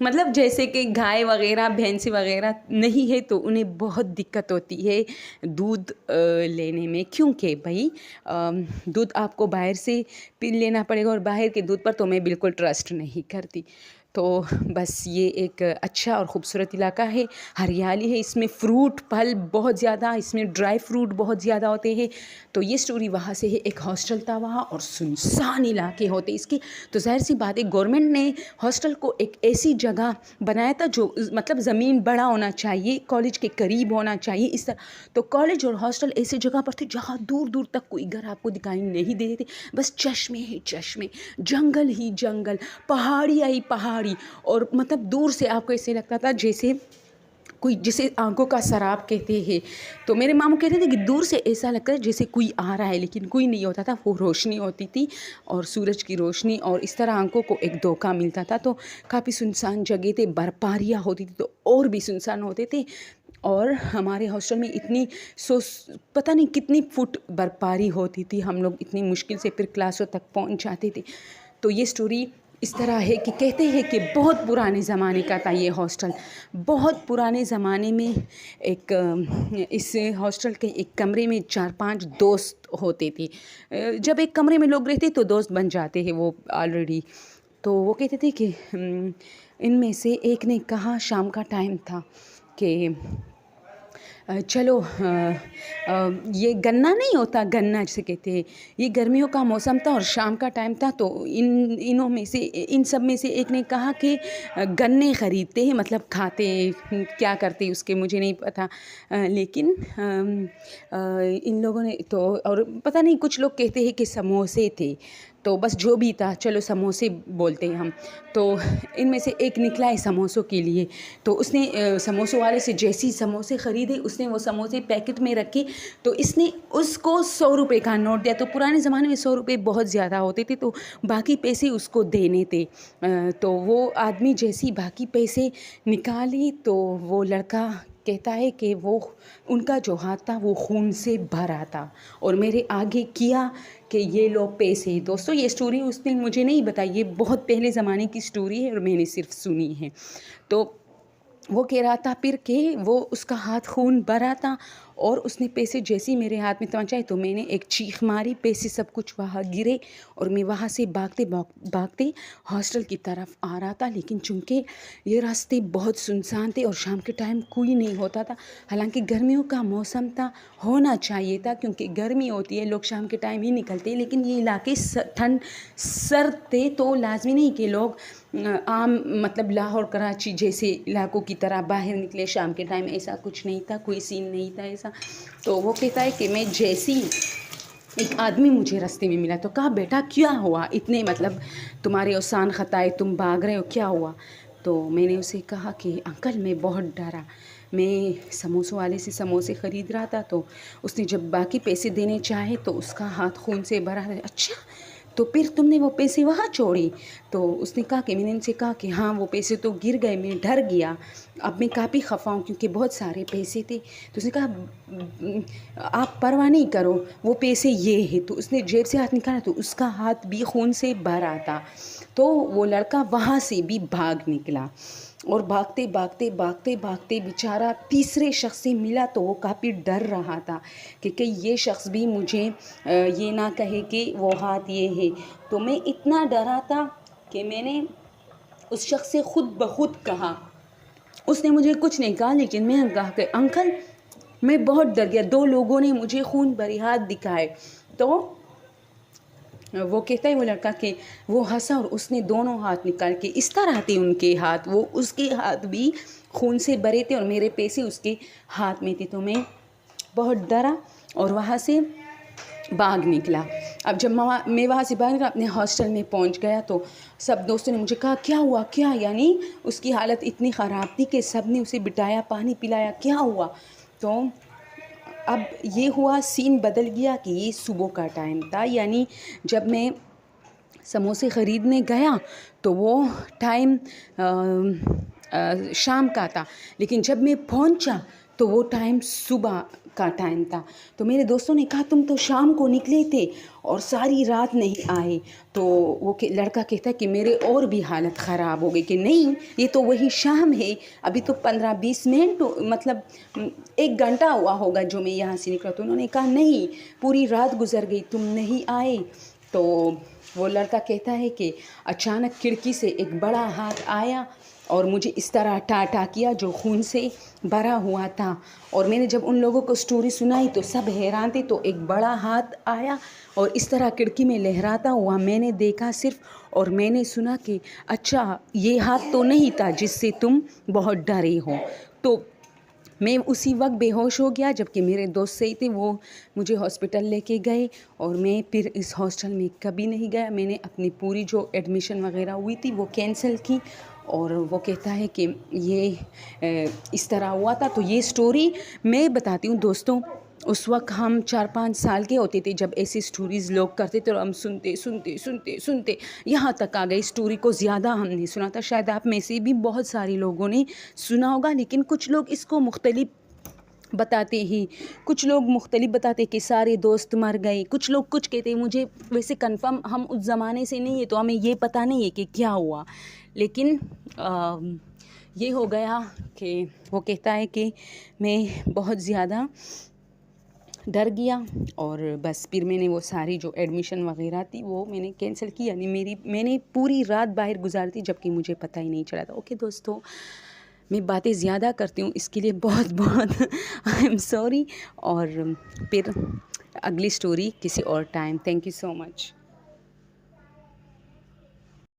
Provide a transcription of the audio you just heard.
مطلب جیسے کہ گائے وغیرہ بھینسی وغیرہ نہیں ہے تو انہیں بہت دقت ہوتی ہے دودھ لینے میں، کیونکہ بھائی دودھ آپ کو باہر سے پی لینا پڑے گا، اور باہر کے دودھ پر تو میں بالکل ٹرسٹ نہیں کرتی. تو بس یہ ایک اچھا اور خوبصورت علاقہ ہے، ہریالی ہے، اس میں فروٹ پھل بہت زیادہ، اس میں ڈرائی فروٹ بہت زیادہ ہوتے ہیں. تو یہ سٹوری وہاں سے ہے. ایک ہاسٹل تھا وہاں اور سنسان علاقے ہوتے اس کے. تو ظاہر سی بات ہے گورنمنٹ نے ہاسٹل کو ایک ایسی جگہ بنایا تھا جو مطلب زمین بڑا ہونا چاہیے، کالج کے قریب ہونا چاہیے اس طرح. تو کالج اور ہاسٹل ایسی جگہ پر تھے جہاں دور دور تک کوئی گھر آپ کو دکھائی نہیں دے رہے تھے، بس چشمے ہی چشمے، جنگل ہی جنگل، پہاڑی ہی پہاڑی. اور مطلب دور سے آپ کو ایسے لگتا تھا جیسے کوئی، جسے آنکھوں کا سراب کہتے ہیں. تو میرے ماموں کہتے تھے کہ دور سے ایسا لگتا ہے جیسے کوئی آ رہا ہے، لیکن کوئی نہیں ہوتا تھا. وہ روشنی ہوتی تھی اور سورج کی روشنی، اور اس طرح آنکھوں کو ایک دھوکہ ملتا تھا. تو کافی سنسان جگہ تھے، برفباریاں ہوتی تھی تو اور بھی سنسان ہوتے تھے. اور ہمارے ہاسٹل میں اتنی پتہ نہیں کتنی فٹ برفباری ہوتی تھی، ہم لوگ اتنی مشکل سے پھر کلاسوں تک پہنچ جاتے تھے. تو یہ سٹوری اس طرح ہے کہ کہتے ہیں کہ بہت پرانے زمانے کا تھا یہ ہاسٹل. بہت پرانے زمانے میں ایک اس ہاسٹل کے ایک کمرے میں 4-5 دوست ہوتے تھے. جب ایک کمرے میں لوگ رہتے تو دوست بن جاتے ہیں وہ آلریڈی. تو وہ کہتے تھے کہ ان میں سے ایک نے کہا، شام کا ٹائم تھا، کہ چلو یہ گنا نہیں ہوتا، گنا جسے کہتے ہیں، یہ گرمیوں کا موسم تھا اور شام کا ٹائم تھا. تو ان سب میں سے ایک نے کہا کہ گنے خریدتے ہیں، مطلب کھاتے کیا کرتے اس کے مجھے نہیں پتہ. لیکن ان لوگوں نے تو، اور پتہ نہیں کچھ لوگ کہتے ہیں کہ سموسے تھے. تو بس جو بھی تھا، چلو سموسے بولتے ہیں ہم. تو ان میں سے ایک نکلا ہے سموسوں کے لیے. تو اس نے سموسوں والے سے جیسی سموسے خریدے، اس نے وہ سموسے پیکٹ میں رکھے. تو اس نے اس کو 100 روپے کا نوٹ دیا. تو پرانے زمانے میں 100 روپے بہت زیادہ ہوتے تھے، تو باقی پیسے اس کو دینے تھے. تو وہ آدمی جیسی باقی پیسے نکالی تو وہ لڑکا کہتا ہے کہ وہ ان کا جو ہاتھ تھا وہ خون سے بھرا تھا، اور میرے آگے کیا کہ یہ لو پیسے. دوستو یہ سٹوری اس نے مجھے نہیں بتائی، یہ بہت پہلے زمانے کی سٹوری ہے اور میں نے صرف سنی ہے. تو وہ کہہ رہا تھا پھر کہ وہ اس کا ہاتھ خون بھرا تھا، اور اس نے پیسے جیسے میرے ہاتھ میں پہنچائے تو میں نے ایک چیخ ماری، پیسے سب کچھ وہاں گرے، اور میں وہاں سے بھاگتے ہاسٹل کی طرف آ رہا تھا. لیکن چونکہ یہ راستے بہت سنسان تھے اور شام کے ٹائم کوئی نہیں ہوتا تھا، حالانکہ گرمیوں کا موسم تھا، ہونا چاہیے تھا کیونکہ گرمی ہوتی ہے، لوگ شام کے ٹائم ہی نکلتے ہیں. لیکن یہ علاقے ٹھنڈ سرد تھے، تو لازمی نہیں کہ لوگ عام مطلب لاہور کراچی جیسے علاقوں کی طرح باہر نکلے شام کے ٹائم. ایسا کچھ نہیں تھا، کوئی سین نہیں تھا ایسا. تو وہ کہتا ہے کہ میں جیسی ایک آدمی مجھے راستے میں ملا تو کہا بیٹا کیا ہوا، اتنے مطلب تمہارے اوسان خطائے، تم بھاگ رہے ہو، کیا ہوا؟ تو میں نے اسے کہا کہ انکل میں بہت ڈرا، میں سموسوں والے سے سموسے خرید رہا تھا، تو اس نے جب باقی پیسے دینے چاہے تو اس کا ہاتھ خون سے بھرا ہے. اچھا تو پھر تم نے وہ پیسے وہاں چھوڑے؟ تو اس نے کہا کہ میں نے ان سے کہا کہ ہاں وہ پیسے تو گر گئے، میں ڈر گیا، اب میں کافی خفا ہوں کیونکہ بہت سارے پیسے تھے. تو اس نے کہا آپ پرواہ نہیں کرو، وہ پیسے یہ ہے. تو اس نے جیب سے ہاتھ نکالا تو اس کا ہاتھ بھی خون سے بھرا تھا. تو وہ لڑکا وہاں سے بھی بھاگ نکلا، اور بھاگتے بھاگتے بھاگتے بھاگتے بیچارہ تیسرے شخص سے ملا تو وہ کافی ڈر رہا تھا کہ یہ شخص بھی مجھے یہ نہ کہے کہ وہ ہاتھ یہ ہے. تو میں اتنا ڈرا تھا کہ میں نے اس شخص سے خود بخود کہا، اس نے مجھے کچھ نہیں کہا لیکن میں نے کہا کہ انکل میں بہت ڈر گیا، 2 لوگوں نے مجھے خون بھرے ہاتھ دکھائے. تو وہ کہتا ہے وہ لڑکا کہ وہ ہنسا اور اس نے دونوں ہاتھ نکال کے، اس طرح تھے ان کے ہاتھ، وہ اس کے ہاتھ بھی خون سے بھرے تھے اور میرے پیسے اس کے ہاتھ میں تھے. تو میں بہت ڈرا اور وہاں سے بھاگ نکلا. اب جب میں وہاں سے باہر نکلا اپنے ہاسٹل میں پہنچ گیا تو سب دوستوں نے مجھے کہا کیا ہوا کیا، یعنی اس کی حالت اتنی خراب تھی کہ سب نے اسے بٹھایا، پانی پلایا، کیا ہوا. تو اب یہ ہوا، سین بدل گیا کہ یہ صبح کا ٹائم تھا، یعنی جب میں سموسے خریدنے گیا تو وہ ٹائم شام کا تھا. لیکن جب میں پہنچا تو وہ ٹائم صبح کا ٹائم تھا. تو میرے دوستوں نے کہا تم تو شام کو نکلے تھے اور ساری رات نہیں آئے. تو وہ لڑکا کہتا ہے کہ میرے اور بھی حالت خراب ہو گئی کہ نہیں یہ تو وہی شام ہے, ابھی تو 15-20 منٹ مطلب 1 گھنٹہ ہوا ہوگا جو میں یہاں سے نکلا. تو انہوں نے کہا نہیں پوری رات گزر گئی تم نہیں آئے. تو وہ لڑکا کہتا ہے کہ اچانک کھڑکی سے ایک بڑا ہاتھ آیا اور مجھے اس طرح ٹا کیا جو خون سے بھرا ہوا تھا. اور میں نے جب ان لوگوں کو سٹوری سنائی تو سب حیران تھے. تو ایک بڑا ہاتھ آیا اور اس طرح کھڑکی میں لہراتا ہوا میں نے دیکھا صرف, اور میں نے سنا کہ اچھا یہ ہاتھ تو نہیں تھا جس سے تم بہت ڈرے ہو. تو میں اسی وقت بے ہوش ہو گیا, جب کہ میرے دوست صحیح تھے, وہ مجھے ہاسپٹل لے کے گئے اور میں پھر اس ہاسٹل میں کبھی نہیں گیا. میں نے اپنی پوری جو ایڈمیشن وغیرہ ہوئی تھی وہ کینسل کی. اور وہ کہتا ہے کہ یہ اس طرح ہوا تھا. تو یہ سٹوری میں بتاتی ہوں دوستوں. اس وقت ہم 4-5 سال کے ہوتے تھے جب ایسی سٹوریز لوگ کرتے تھے اور ہم سنتے یہاں تک آ گئے. سٹوری کو زیادہ ہم نے سنا تھا, شاید آپ میں سے بھی بہت سارے لوگوں نے سنا ہوگا, لیکن کچھ لوگ اس کو مختلف بتاتے ہیں. کچھ لوگ مختلف بتاتے کہ سارے دوست مر گئے, کچھ لوگ کچھ کہتے ہیں. مجھے ویسے کنفرم ہم اس زمانے سے نہیں ہے تو ہمیں یہ پتہ نہیں ہے کہ کیا ہوا, لیکن یہ ہو گیا کہ وہ کہتا ہے کہ میں بہت زیادہ ڈر گیا اور بس پھر میں نے وہ ساری جو ایڈمیشن وغیرہ تھی وہ میں نے کینسل کی. یعنی میں نے پوری رات باہر گزار دی جب کہ مجھے پتہ ہی نہیں چلا تھا. اوکے دوستوں, میں باتیں زیادہ کرتی ہوں, اس کے لیے بہت آئی ایم سوری. اور پھر اگلی سٹوری کسی اور time. Thank you so much.